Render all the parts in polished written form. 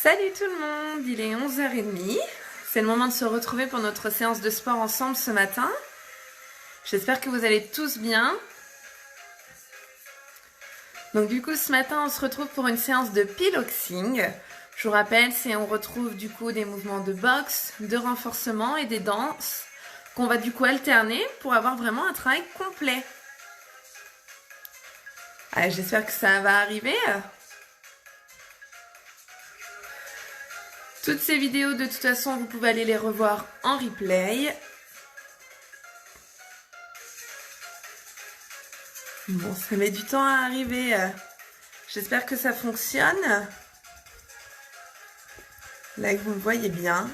Salut tout le monde, il est 11h30. C'est le moment de se retrouver pour notre séance de sport ensemble ce matin. J'espère que vous allez tous bien. Donc du coup ce matin on se retrouve pour une séance de piloxing. Je vous rappelle, on retrouve du coup des mouvements de boxe, de renforcement et des danses qu'on va du coup alterner pour avoir vraiment un travail complet. Allez, j'espère que ça va arriver. Toutes ces vidéos, de toute façon, vous pouvez aller les revoir en replay. Bon, ça met du temps à arriver. J'espère que ça fonctionne. Là, vous me voyez bien.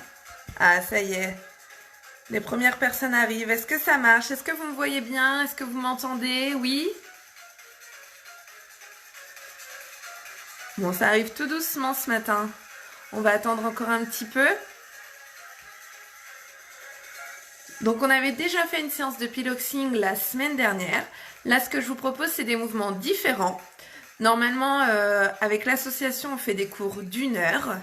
Ah, ça y est. Les premières personnes arrivent. Est-ce que ça marche? Est-ce que vous me voyez bien? Est-ce que vous m'entendez? Oui? Bon, ça arrive tout doucement ce matin. On va attendre encore un petit peu. Donc on avait déjà fait une séance de piloxing la semaine dernière. Là ce que je vous propose c'est des mouvements différents. Normalement avec l'association on fait des cours d'1 heure.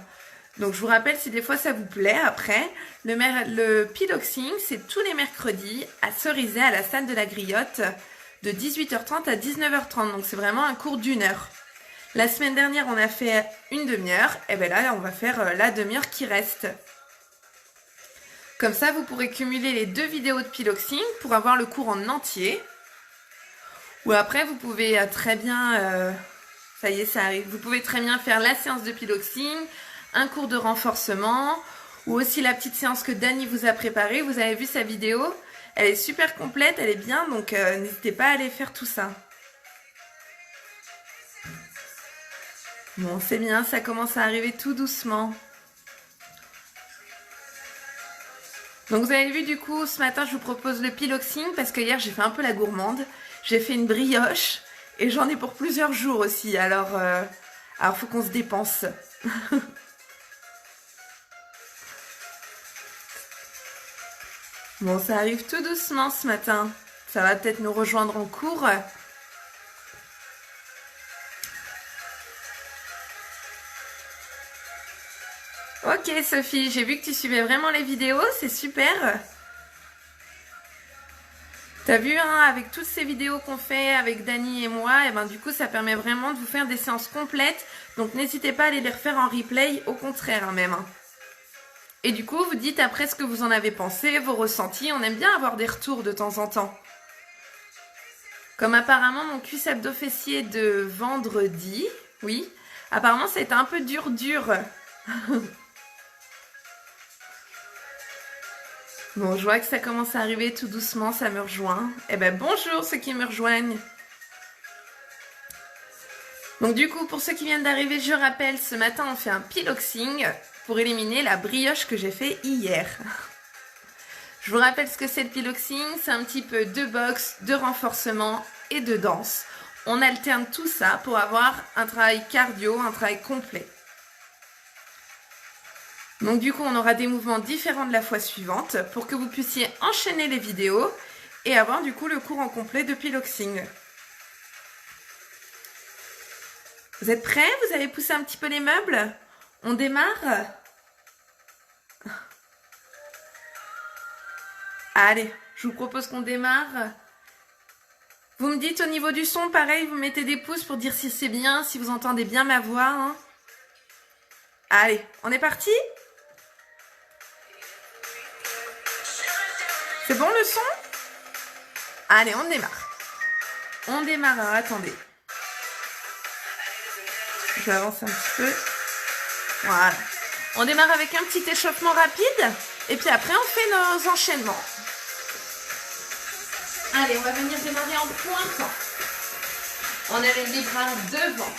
Donc je vous rappelle si des fois ça vous plaît après. Le piloxing c'est tous les mercredis à Cerizay à la salle de la Griotte de 18h30 à 19h30. Donc c'est vraiment un cours d'1 heure. La semaine dernière, on a fait une demi-heure. Et bien là, on va faire la demi-heure qui reste. Comme ça, vous pourrez cumuler les 2 vidéos de piloxing pour avoir le cours en entier. Ou après, vous pouvez très bien... ça y est, ça arrive. Vous pouvez très bien faire la séance de piloxing, un cours de renforcement, ou aussi la petite séance que Dani vous a préparée. Vous avez vu sa vidéo. Elle est super complète, elle est bien, donc n'hésitez pas à aller faire tout ça. Bon, c'est bien, ça commence à arriver tout doucement. Donc vous avez vu du coup, ce matin je vous propose le piloxing parce que hier j'ai fait un peu la gourmande. J'ai fait une brioche et j'en ai pour plusieurs jours aussi, alors faut qu'on se dépense. Bon, ça arrive tout doucement ce matin. Ça va peut-être nous rejoindre en cours. Ok Sophie, j'ai vu que tu suivais vraiment les vidéos, c'est super. T'as vu, hein, avec toutes ces vidéos qu'on fait avec Dani et moi, et ben du coup ça permet vraiment de vous faire des séances complètes. Donc n'hésitez pas à aller les refaire en replay, au contraire hein, même. Et du coup vous dites après ce que vous en avez pensé, vos ressentis. On aime bien avoir des retours de temps en temps. Comme apparemment mon cuisse abdo-fessier de vendredi, oui, apparemment ça a été un peu dur. Bon, je vois que ça commence à arriver tout doucement, ça me rejoint. Eh ben bonjour ceux qui me rejoignent. Donc du coup, pour ceux qui viennent d'arriver, je rappelle, ce matin on fait un piloxing pour éliminer la brioche que j'ai fait hier. Je vous rappelle ce que c'est le piloxing, c'est un petit peu de boxe, de renforcement et de danse. On alterne tout ça pour avoir un travail cardio, un travail complet. Donc du coup, on aura des mouvements différents de la fois suivante pour que vous puissiez enchaîner les vidéos et avoir du coup le cours en complet de piloxing. Vous êtes prêts? Vous avez poussé un petit peu les meubles? On démarre? Allez, je vous propose qu'on démarre. Vous me dites au niveau du son, pareil, vous mettez des pouces pour dire si c'est bien, si vous entendez bien ma voix. Hein. Allez, on est parti? C'est bon le son? Allez, on démarre. On démarre, alors attendez. Je vais avancer un petit peu. Voilà. On démarre avec un petit échauffement rapide. Et puis après, on fait nos enchaînements. Allez, on va venir démarrer en pointant. On amène les bras devant.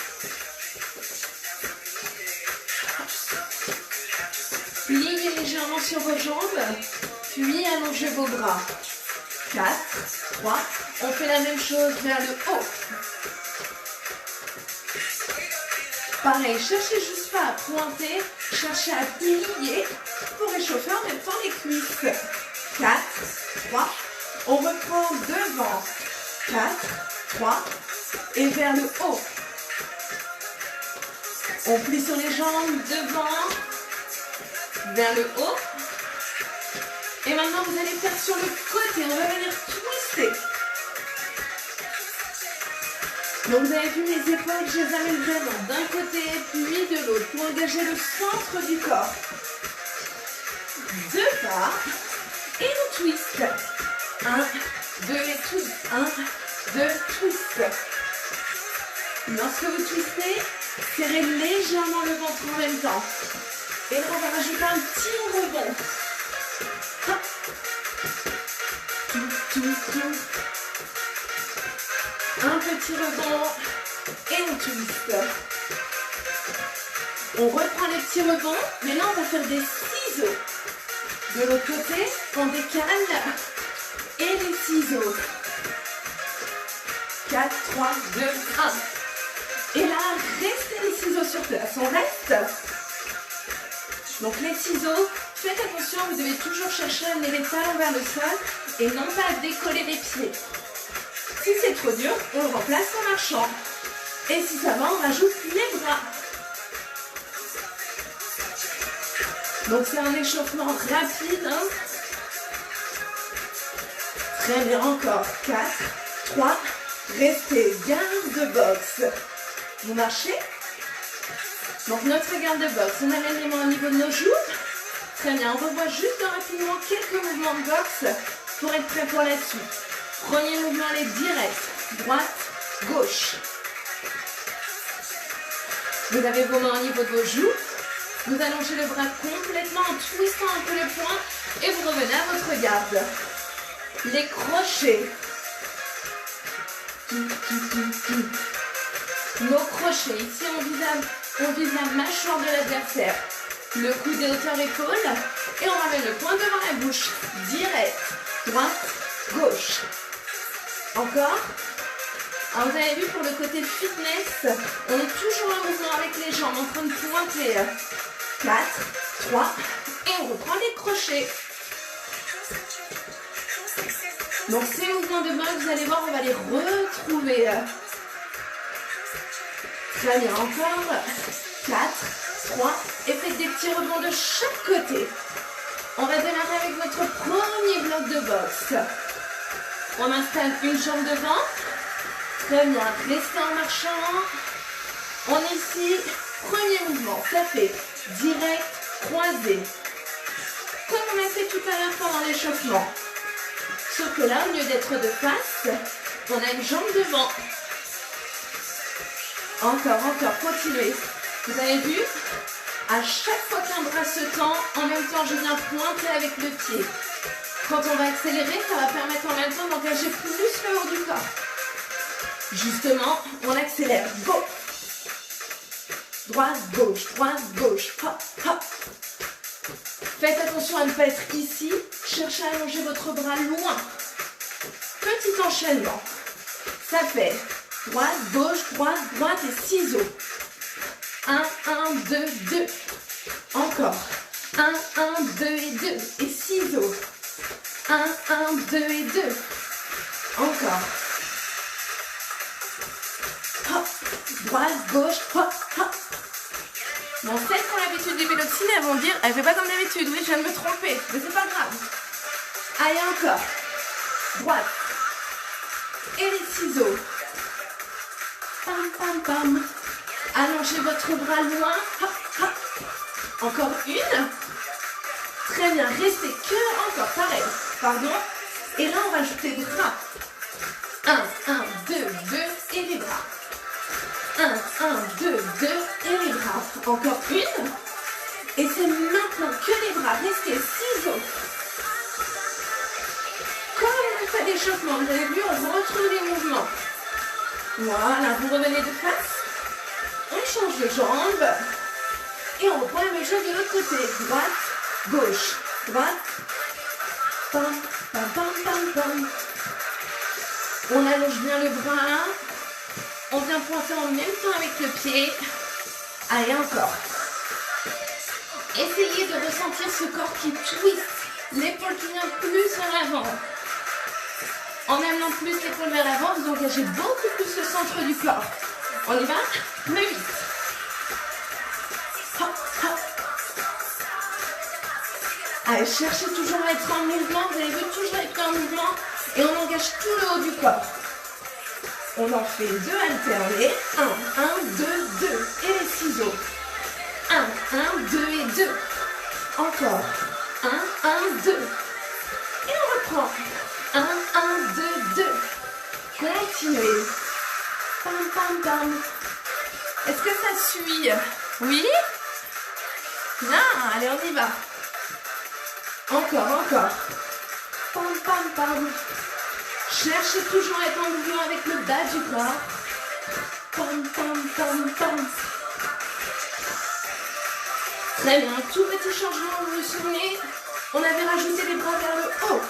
Pliez légèrement sur vos jambes. Puis allongez vos bras. 4, 3. On fait la même chose vers le haut. Pareil, cherchez juste pas à pointer, cherchez à plier pour réchauffer en même temps les cuisses. 4, 3, on reprend devant. 4, 3, et vers le haut. On plie sur les jambes devant, vers le haut. Et maintenant, vous allez faire sur le côté. On va venir twister. Donc, vous avez vu mes épaules, je les amène vraiment d'un côté, puis de l'autre, pour engager le centre du corps. 2 pas. Et on twist. 1, 2 et twist. 1, 2, twist. Lorsque vous twistez, serrez légèrement le ventre en même temps. Et là, on va rajouter un petit rebond. Hop. Un petit rebond et on twist. On reprend les petits rebonds, mais là, on va faire des ciseaux. De l'autre côté, on décale et les ciseaux. 4, 3, 2, 1. Et là, restez les ciseaux sur place. On reste. Donc les ciseaux, faites attention, vous devez toujours chercher à amener les talons vers le sol et non pas décoller les pieds. Si c'est trop dur, on le remplace en marchant. Et si ça va, on rajoute les bras. Donc c'est un échauffement rapide. Hein. Très bien, encore. 4, 3, restez. Garde de boxe. Vous marchez. Donc notre garde de boxe, on amène les mains au niveau de nos joues. Très bien, on revoit juste rapidement quelques mouvements de boxe pour être prêt pour la suite. Premier mouvement, les directs. Droite, gauche. Vous avez vos mains au niveau de vos joues. Vous allongez le bras complètement en twistant un peu le poing et vous revenez à votre garde. Les crochets. Nos crochets. Ici, on vise la mâchoire de l'adversaire. Le coude hauteur épaule. Et on ramène le poing devant la bouche. Direct. Droite, gauche. Encore. Alors, vous avez vu, pour le côté fitness, on est toujours en mouvement avec les jambes, en train de pointer. 4, 3, et on reprend les crochets. Donc, ces mouvements de boxe, vous allez voir, on va les retrouver. Très bien, encore. 4, 3, et faites des petits rebonds de chaque côté. On va démarrer avec notre premier bloc de boxe. On installe une jambe devant. Très bien, restez en marchant. On est ici, premier mouvement, ça fait direct, croisé. Comme on a fait tout à l'heure pendant l'échauffement. Sauf que là, au lieu d'être de face, on a une jambe devant. Encore, continuez. Vous avez vu? À chaque fois qu'un bras se tend, en même temps, je viens pointer avec le pied. Quand on va accélérer, ça va permettre en même temps d'engager plus le haut du corps. Justement, on accélère. Go! Droite, gauche, hop, hop. Faites attention à ne pas être ici. Cherchez à allonger votre bras loin. Petit enchaînement. Ça fait droite, droite et ciseaux. 1, 1, 2, 2. Encore. 1, 1, 2 et 2. Et ciseaux. 1, 1, 2 et 2. Encore. Hop. Droite, gauche, hop, hop. Bon, celles qui ont l'habitude du péloxine, elles vont dire, elle fait pas comme d'habitude, oui, je viens de me tromper, mais c'est pas grave. Allez, encore. Droite. Et les ciseaux. Pam, pam, pam. Allongez votre bras loin. Hop, hop. Encore une. Très bien, restez que encore, pareil. Pardon. Et là, on va ajouter bras. 1, 1, 2, 2 et les bras. 1, 1, 2, 2 et les bras. Encore une. Et c'est maintenant que les bras. Restez ciseaux. Comme on fait l'échauffement, vous avez vu, on retrouve les mouvements. Voilà, vous revenez de face. On change de jambe. Et on reprend la même chose de l'autre côté. Droite, gauche, droite. Pam, pam, pam, pam, pam. On allonge bien le bras. On vient pointer en même temps avec le pied. Allez, encore. Essayez de ressentir ce corps qui twist. L'épaule qui vient plus vers l'avant. En amenant plus l'épaule vers l'avant, vous engagez beaucoup plus le centre du corps. On y va? Le 8. Hop, hop. Allez, cherchez toujours à être en mouvement. Vous avez vu, toujours être en mouvement. Et on engage tout le haut du corps. On en fait 2 alternés. 1, 1, 2, 2. Et les ciseaux. 1, 1, 2 et 2. Encore. 1, 1, 2. Et on reprend. 1, 1, 2, 2. Continuez. Pam, pam, pam. Est-ce que ça suit? Oui? Bien, allez, on y va. Encore, encore. Pam, pam, pam. Cherchez toujours à être en mouvement avec le bas du corps. Pam, pam, pam, pam. Très bien, tout petit changement, vous vous souvenez? On avait rajouté les bras vers le haut.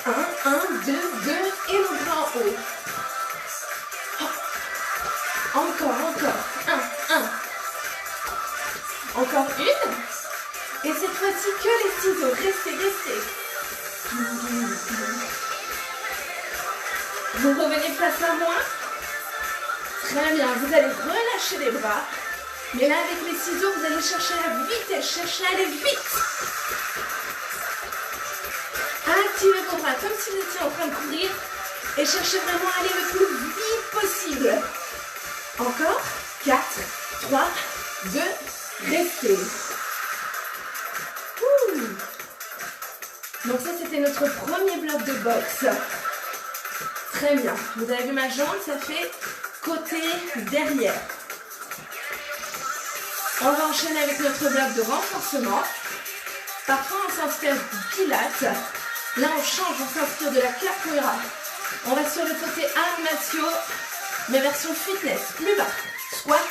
1, 1, 2, 2 et nos bras en haut. Encore, encore. 1, 1. Encore une. Et cette fois-ci, que les ciseaux. Restez, restez. Vous revenez face à moi. Très bien, vous allez relâcher les bras. Mais là, avec les ciseaux, vous allez chercher la vitesse, chercher à aller vite. Activez vos bras comme si vous étiez en train de courir. Et cherchez vraiment à aller le plus vite possible. Encore. 4, 3, 2, restez. Donc ça, c'était notre premier bloc de boxe. Très bien. Vous avez vu ma jambe, ça fait côté derrière. On va enchaîner avec notre bloc de renforcement. Parfois, on s'inspire du pilates. Là, on change, on s'inspire de la capoeira. On va sur le côté arts martiaux, mais version fitness, plus bas. Squat,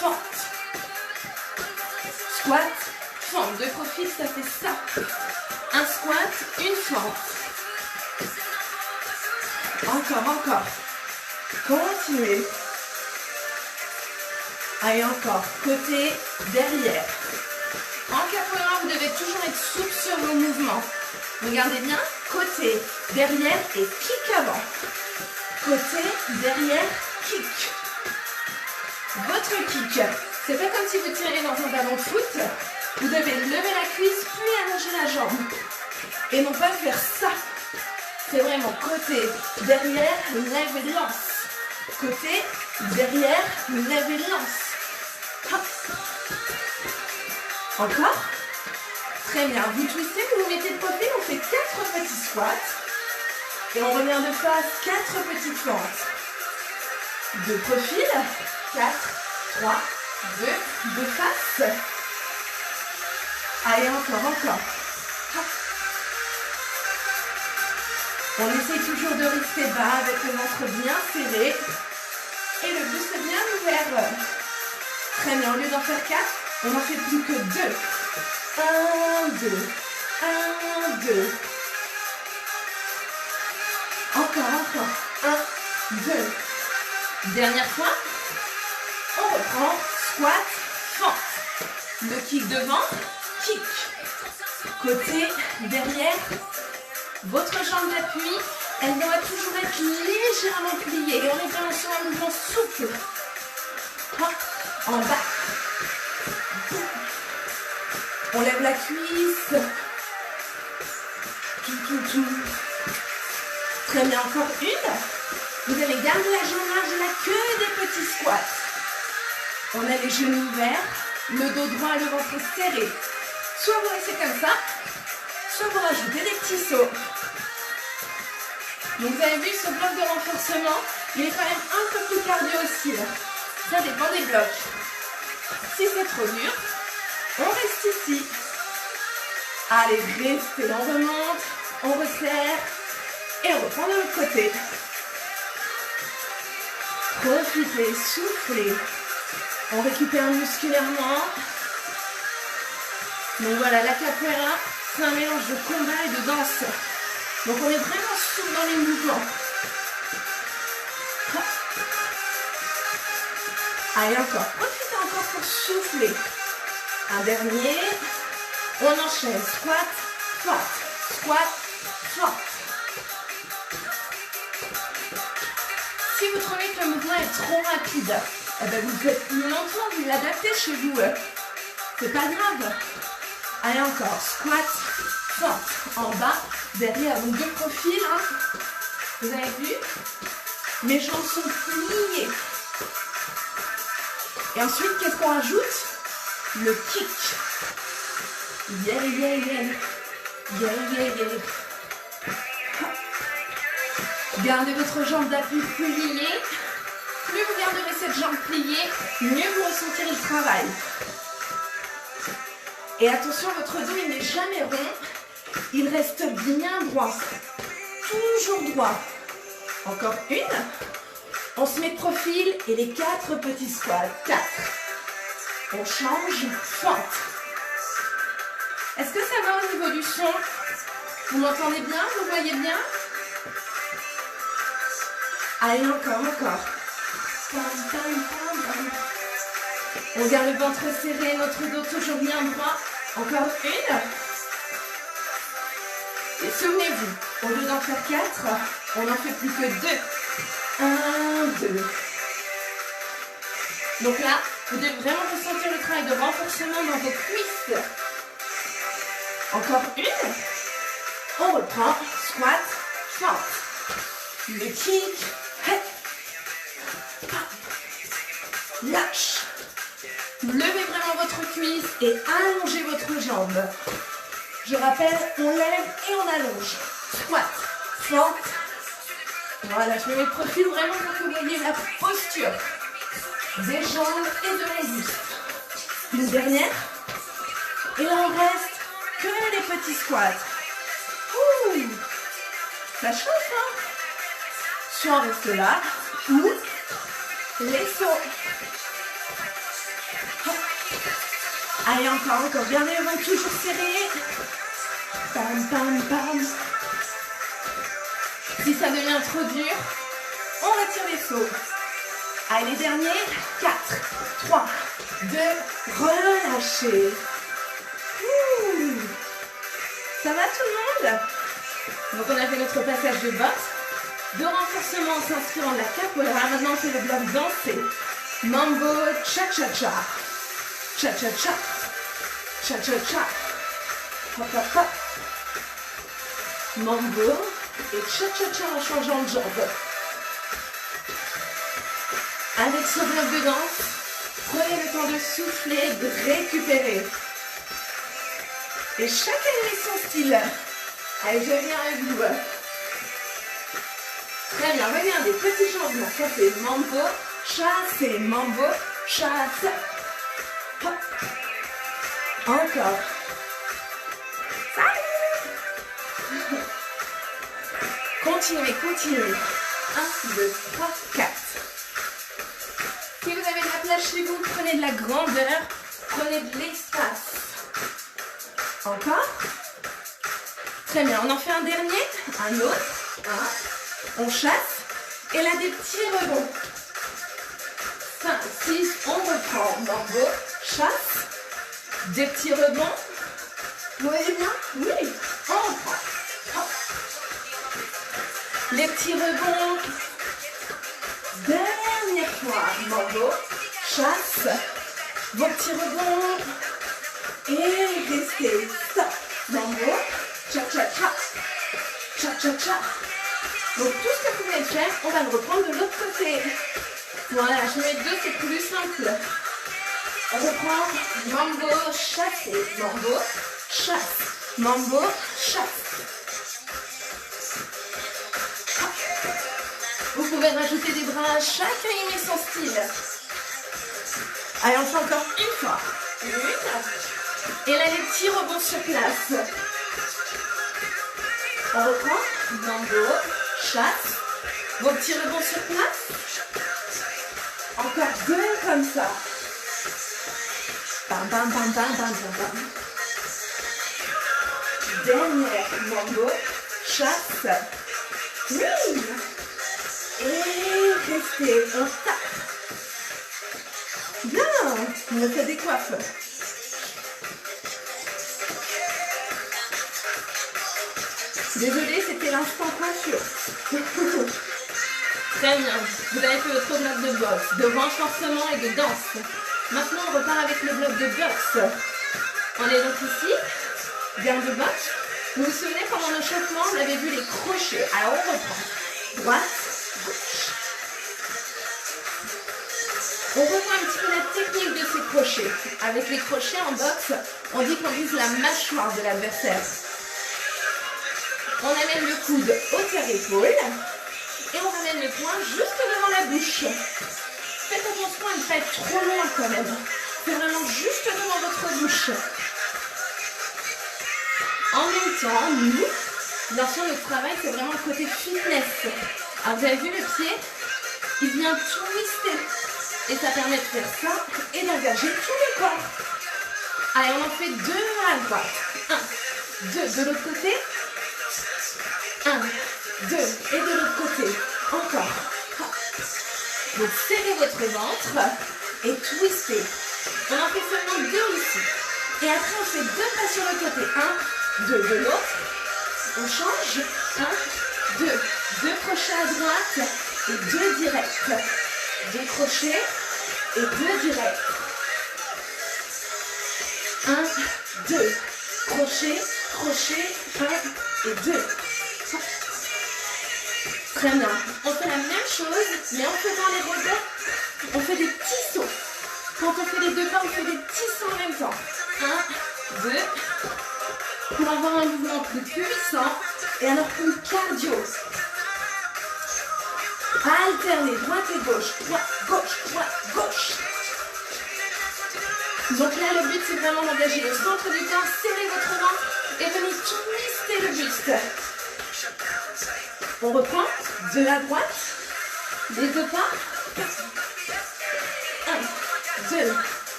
fente. Squat, fente. De profil, ça fait ça. Un squat, une fente. Encore, encore. Continuez. Allez, encore. Côté derrière. En capoeira, vous devez toujours être souple sur vos mouvements. Regardez bien. Côté derrière et kick avant. Côté derrière, kick. Votre kick. C'est pas comme si vous tirez dans un ballon de foot. Vous devez lever la cuisse puis allonger la jambe. Et non pas faire ça. C'est vraiment côté derrière, lève et lance. Côté derrière, lève et lance. Hop. Encore. Très bien. Vous twistez, vous vous mettez de profil. On fait 4 petits squats. Et on revient de face, 4 petites fentes. De profil. 4, 3, 2, de face. Allez, encore, encore. Hop. On essaye toujours de rester bas avec le ventre bien serré. Et le buste bien ouvert. Très bien, au lieu d'en faire 4, on n'en fait plus que 2. 1, 2. 1, 2. Encore, encore. 1, 2. Dernière fois. On reprend. Squat, fente. Le kick devant, kick. Côté, derrière. Votre jambe d'appui, elle doit toujours être légèrement pliée. Et on est vraiment sur un mouvement souple. Hop, en bas. On lève la cuisse. Tout. Très bien, encore une. Vous allez garder la jambe large, là que des petits squats. On a les genoux ouverts, le dos droit et le ventre serré. Soit vous restez comme ça, soit vous rajoutez des petits sauts. Donc vous avez vu ce bloc de renforcement, il est quand même un peu plus cardio aussi. Là. Ça dépend des blocs. Si c'est trop dur, on reste ici. Allez, restez, on remonte, on resserre et on reprend de l'autre côté. Profitez, soufflez. On récupère musculairement. Donc voilà, la capoeira, c'est un mélange de combat et de danse. Donc on est vraiment souple dans les mouvements. Hop. Allez, encore. Profitez encore pour souffler. Un dernier. On enchaîne. Squat, fente. Squat, fente. Si vous trouvez que le mouvement est trop rapide, eh ben vous le faites plus lentement, vous l'adaptez chez vous. c'est pas grave. Allez encore, squat, fente, en bas, derrière, donc deux profils, hein. Vous avez vu? Mes jambes sont pliées. Et ensuite, qu'est-ce qu'on rajoute? Le kick. Yeah, yeah, yeah. Yeah, yeah, yeah. Gardez votre jambe d'appui pliée. Plus vous garderez cette jambe pliée, mieux vous ressentirez le travail. Et attention, votre dos, il n'est jamais rond. Il reste bien droit. Toujours droit. Encore une. On se met de profil et les 4 petits squats. 4. On change, fente. Est-ce que ça va au niveau du son? Vous m'entendez bien? Vous voyez bien? Allez, encore. On garde le ventre serré, notre dos toujours bien droit. Encore une. Et souvenez-vous, au lieu d'en faire 4, on n'en fait plus que 2. 1, 2. Donc là, vous devez vraiment ressentir le travail de renforcement dans vos cuisses. Encore une. On reprend. Squat, fente. Le kick. Lâche. Levez vraiment votre cuisse et allongez votre jambe. Je rappelle, on lève et on allonge. Squat, fente. Voilà, je mets mes profils vraiment pour que vous voyez la posture des jambes et de mon buste. Une dernière. Et là, on reste que les petits squats. Ouh, ça chauffe, hein? Soit on reste là, ou les sauts. Allez, encore. Gardez le ventre toujours serré. Pam, pam, pam. Si ça devient trop dur, on retire les sauts. Allez, les derniers. 4, 3, 2, relâchez. Ouh. Ça va tout le monde? Donc on a fait notre passage de boxe, de renforcement en s'inspirant de la capoeira. Maintenant on fait le bloc dansé. Mambo, cha-cha-cha. Cha-cha-cha. Cha-cha-cha. Hop, hop, hop. Mambo et cha-cha-cha en changeant de jambe. Avec ce bloc de danse, prenez le temps de souffler, de récupérer. Et chacun met son style. Allez, je viens avec vous. Très bien, regardez, petit changement. Ça c'est mambo, chasse et mambo, chasse. Hop. Encore. Salut. Continuez. 1, 2, 3, 4. Si vous avez de la place chez vous, prenez de la grandeur, prenez de l'espace. Encore. Très bien, on en fait un dernier, un autre. On chasse. Et là, des petits rebonds. 5, 6, on reprend. Mambo, chasse. Des petits rebonds. Vous voyez bien? Oui. On reprend. Hop. Les petits rebonds. Dernière fois. Mambo, chasse. Vos petits rebonds. Et restez. Stop. Mambo, cha-cha-cha. Cha-cha-cha. Donc tout ce que vous venez de faire, on va le reprendre de l'autre côté. Voilà, je mets 2, c'est plus simple. On reprend mambo, chasse, mambo, chasse, mambo, chasse. Vous pouvez rajouter des bras, chacun y met son style. Allez, on fait encore une fois. Une. Et là, les petits rebonds sur place. On reprend mambo, chasse, vos petits rebonds sur place. Encore 2 comme ça. Bam, bam, bam, bam, bam, bam, bam. Dernière, mambo, chasse. Oui. Et restez, on tape. Bien, on a fait des coiffes. Désolée, c'était l'instant coiffure. Très bien. Vous avez fait votre bloc de boxe, de renforcement et de danse. Maintenant, on repart avec le bloc de boxe. On est donc ici, garde de boxe. Vous vous souvenez, pendant le chauffement, on avait vu les crochets. Alors, on reprend. Droite, gauche. On revoit un petit peu la technique de ces crochets. Avec les crochets en boxe, on dit qu'on vise la mâchoire de l'adversaire. On amène le coude au terre-épaule et on ramène le poing juste devant la bouche. Faites attention à ne pas être trop loin quand même. C'est vraiment juste devant votre bouche. En même temps, nous, bien sûr, notre travail, c'est vraiment le côté fitness. Alors, vous avez vu le pied, il vient twister. Et ça permet de faire ça et d'engager tout le corps. Allez, on en fait 2 à droite. 1, 2, de l'autre côté. 1, 2, et de l'autre côté. Encore. Donc, serrez votre ventre et twistez. On en fait seulement 2 ici. Et après, on fait 2 pas sur le côté. 1, 2 de l'autre. On change. 1, 2. 2 crochets à droite et 2 directs. 2 crochets et 2 directs. 1, 2. Crochet, crochet, 1 et 2. Très bien. On fait la même chose, mais en faisant les revers, on fait des petits sauts. Quand on fait les 2 pas, on fait des petits sauts en même temps. 1, 2. Pour avoir un mouvement plus puissant et alors plus cardio. Alternez droite et gauche, droite, gauche. Donc là, le but, c'est vraiment d'engager le centre du corps, serrer votre ventre et venir twister le buste. On reprend de la droite, les 2 pas. 1, 2,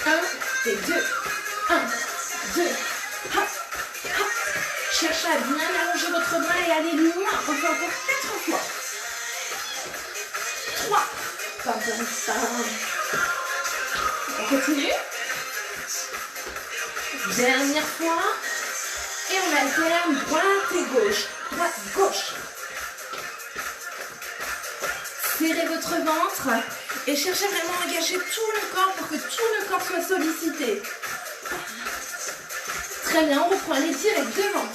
1 et 2. 1, 2, hop, hop. Cherchez à bien allonger votre bras et aller loin. On fait encore 4 fois. 3. On continue. Dernière fois. Et on alterne droite et gauche. Droite, gauche. Serrez votre ventre et cherchez vraiment à engager tout le corps pour que tout le corps soit sollicité. Très bien, on reprend les directs devant.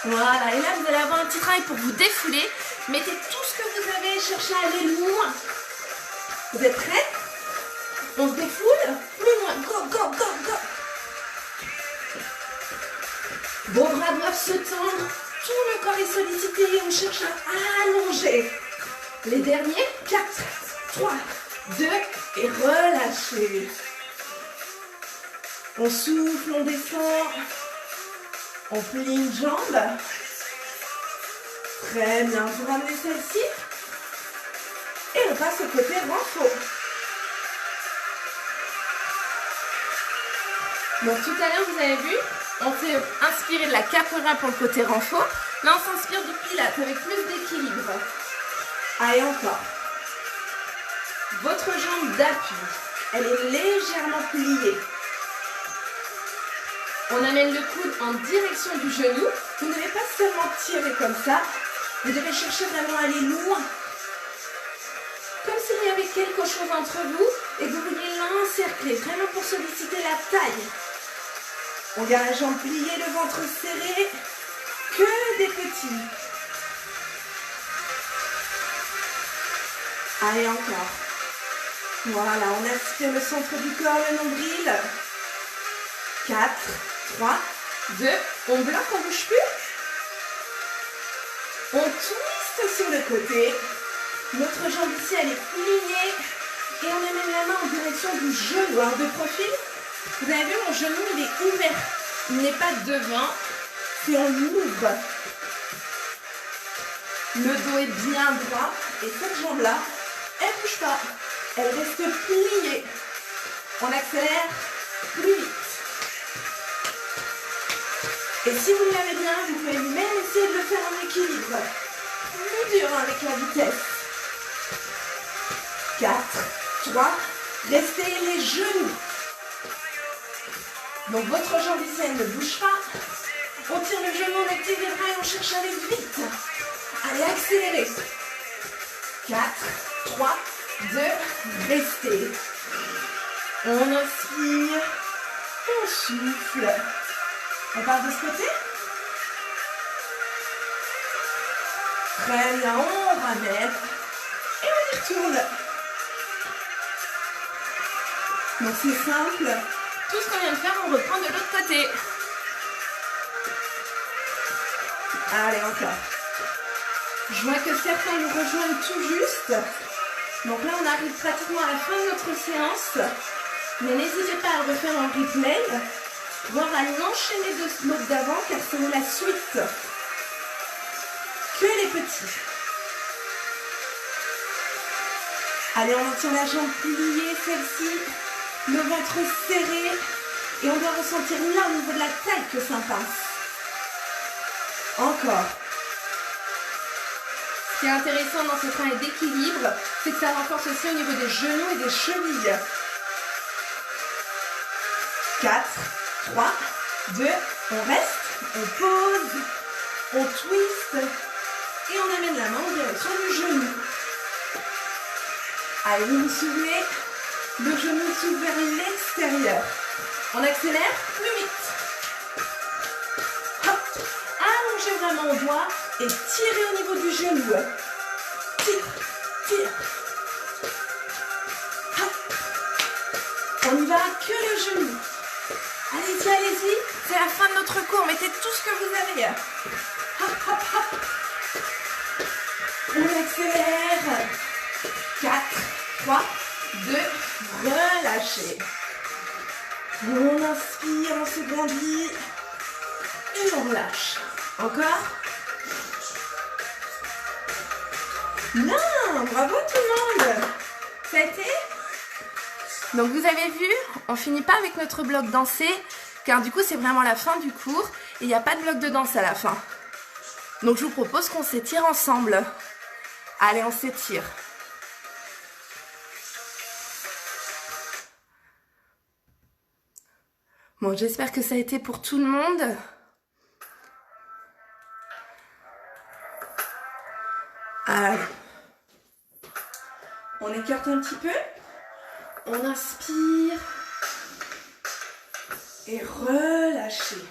Voilà, et là vous allez avoir un petit travail pour vous défouler. Mettez tout ce que vous avez et cherchez à aller loin. Vous êtes prêts? On se défoule. Plus loin. Go. Vos bras doivent se tendre. Tout le corps est sollicité et on cherche à allonger. Les derniers. 4, 3, 2 et relâchez. On souffle, on descend. On plie une jambe. Très bien, vous ramenez celle-ci. Et on passe au côté renfort. Donc tout à l'heure, vous avez vu, on s'est inspiré de la capoeira pour le côté renfort. Là, on s'inspire du pilates avec plus d'équilibre. Allez, encore. Votre jambe d'appui, elle est légèrement pliée. On amène le coude en direction du genou. Vous ne devez pas seulement tirer comme ça. Vous devez chercher vraiment à aller loin. Comme s'il y avait quelque chose entre vous et que vous vouliez l'encercler, vraiment pour solliciter la taille. On garde la jambe pliée, le ventre serré. Que des petits. Allez, encore. Voilà, on aspire le centre du corps, le nombril. 4, 3, 2, on bloque, on ne bouge plus. On twiste sur le côté. Notre jambe ici, elle est pliée. Et on amène la main en direction du genou. Alors de profil, vous avez vu, mon genou, il est ouvert. Il n'est pas devant, c'est on l'ouvre. Le dos est bien droit. Et cette jambe-là, elle ne bouge pas. Elle reste pliée. On accélère plus vite. Et si vous l'avez bien, vous pouvez même essayer de le faire en équilibre. Plus dur avec la vitesse. 4, 3, restez les genoux. Donc votre jambe ici, elle ne bouge pas. On tire le genou, on active les bras et on cherche à aller vite. Allez, accélérez. 4, 3, 2, restez. On inspire, on souffle. On part de ce côté. Très bien, on ramène et on y retourne. Donc c'est simple. Tout ce qu'on vient de faire, on reprend de l'autre côté. Allez, encore. Je vois que certains nous rejoignent tout juste. Donc là, on arrive pratiquement à la fin de notre séance. Mais n'hésitez pas à le refaire en replay, voire à l'enchaîner de l'autre d'avant, car c'est la suite. Que les petits. Allez, on maintient la jambe pliée, celle-ci. Le ventre serré. Et on doit ressentir là, au niveau de la taille, que ça pince. Encore. Ce qui est intéressant dans ce travail d'équilibre, c'est que ça renforce aussi au niveau des genoux et des chevilles. 4, 3, 2, on reste, on pose, on twist et on amène la main en direction du genou. Allez, vous vous souvenez, le genou s'ouvre vers l'extérieur. On accélère plus vite. Hop. Allongez vraiment au doigt et tirez au niveau du genou. Tire, tire. Hop. On n'y va que le genou. Allez-y, allez-y. C'est la fin de notre cours. Mettez tout ce que vous avez. Hop, hop, hop. On accélère. 4, 3, 2, relâchez. On inspire, on se grandit. Et on relâche. Encore. Bien, bravo tout le monde. Ça a été? Donc vous avez vu, on finit pas avec notre bloc dansé, car du coup c'est vraiment la fin du cours et il n'y a pas de bloc de danse à la fin. Donc je vous propose qu'on s'étire ensemble. Allez, on s'étire. Bon, j'espère que ça a été pour tout le monde. Allez. On écarte un petit peu. On inspire. Et relâchez.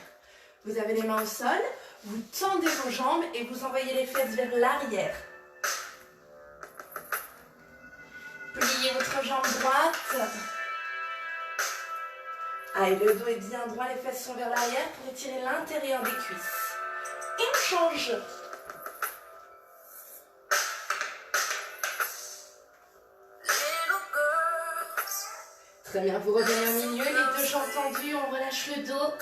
Vous avez les mains au sol. Vous tendez vos jambes et vous envoyez les fesses vers l'arrière. Pliez votre jambe droite. Allez, le dos est bien droit, les fesses sont vers l'arrière pour étirer l'intérieur des cuisses. Et on change. Très bien, vous revenez au milieu, les deux jambes tendues, on relâche le dos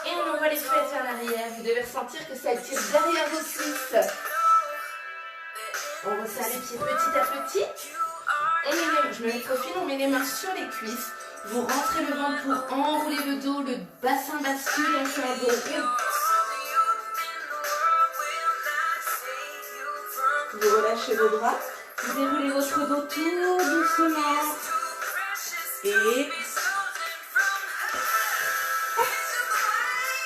et on envoie les fesses vers l'arrière. Vous devez ressentir que ça étire derrière vos cuisses. On resserre les pieds petit à petit. Je me mets au fil, on met les mains sur les cuisses. Vous rentrez le ventre pour enrouler le dos, le bassin bascule et on fait un dos rond. Vous relâchez vos bras, vous déroulez votre dos tout doucement. Et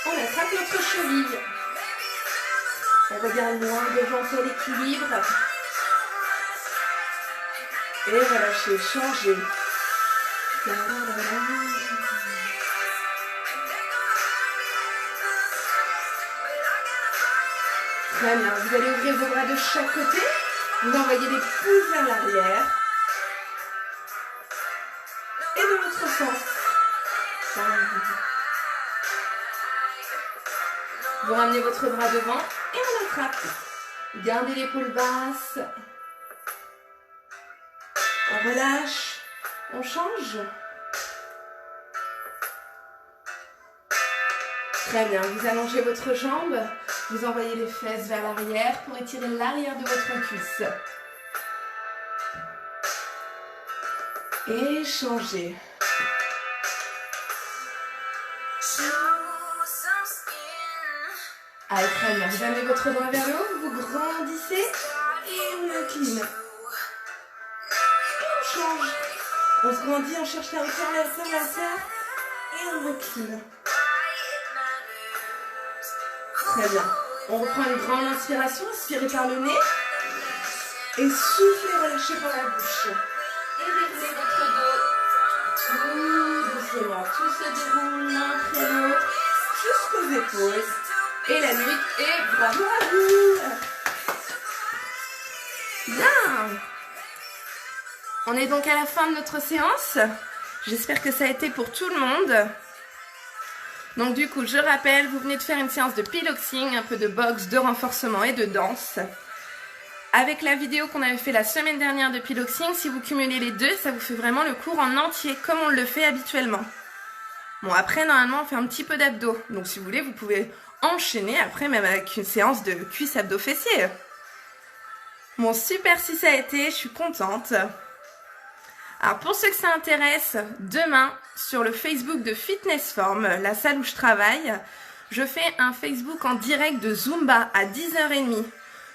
on attrape notre cheville. On regarde loin devant pour l'équilibre. Et relâchez, changez. Très bien, vous allez ouvrir vos bras de chaque côté. Vous envoyez les pouces vers l'arrière. Et de l'autre sens. Vous ramenez votre bras devant et on attrape. Gardez l'épaule basse. On relâche. On change. Très bien, vous allongez votre jambe. Vous envoyez les fesses vers l'arrière pour étirer l'arrière de votre cuisse. Et changez. Allez, très bien. Vous amenez votre bras vers le haut, vous grandissez et on incline. Et on change. On se grandit, on cherche la hauteur et on recline. Très bien. On reprend une grande inspiration, inspirez par le nez. Et soufflez, relâchez par la bouche. réglez votre dos. Tout doucement, tout se déroule l'un après l'autre, jusqu'aux épaules. Et la nuque, et bravo à vous. Bien. On est donc à la fin de notre séance. J'espère que ça a été pour tout le monde. Donc du coup, je rappelle, vous venez de faire une séance de piloxing, un peu de boxe, de renforcement et de danse. Avec la vidéo qu'on avait fait la semaine dernière de piloxing, si vous cumulez les deux, ça vous fait vraiment le cours en entier, comme on le fait habituellement. Bon, après, normalement, on fait un petit peu d'abdos. Donc si vous voulez, vous pouvez enchaîner après, même avec une séance de cuisses abdos fessiers. Bon, super si ça a été, je suis contente. Alors pour ceux que ça intéresse, demain sur le Facebook de Fitness Form, la salle où je travaille, je fais un Facebook en direct de Zumba à 10h30.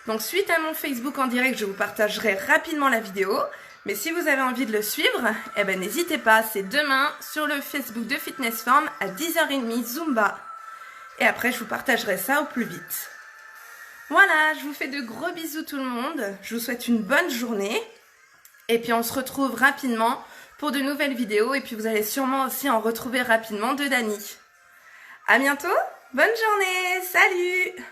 Donc suite à mon Facebook en direct, je vous partagerai rapidement la vidéo. Mais si vous avez envie de le suivre, eh ben n'hésitez pas, c'est demain sur le Facebook de Fitness Form à 10h30 Zumba. Et après je vous partagerai ça au plus vite. Voilà, je vous fais de gros bisous tout le monde. Je vous souhaite une bonne journée. Et puis on se retrouve rapidement pour de nouvelles vidéos. Et puis vous allez sûrement aussi en retrouver rapidement de Dani. À bientôt, bonne journée, salut!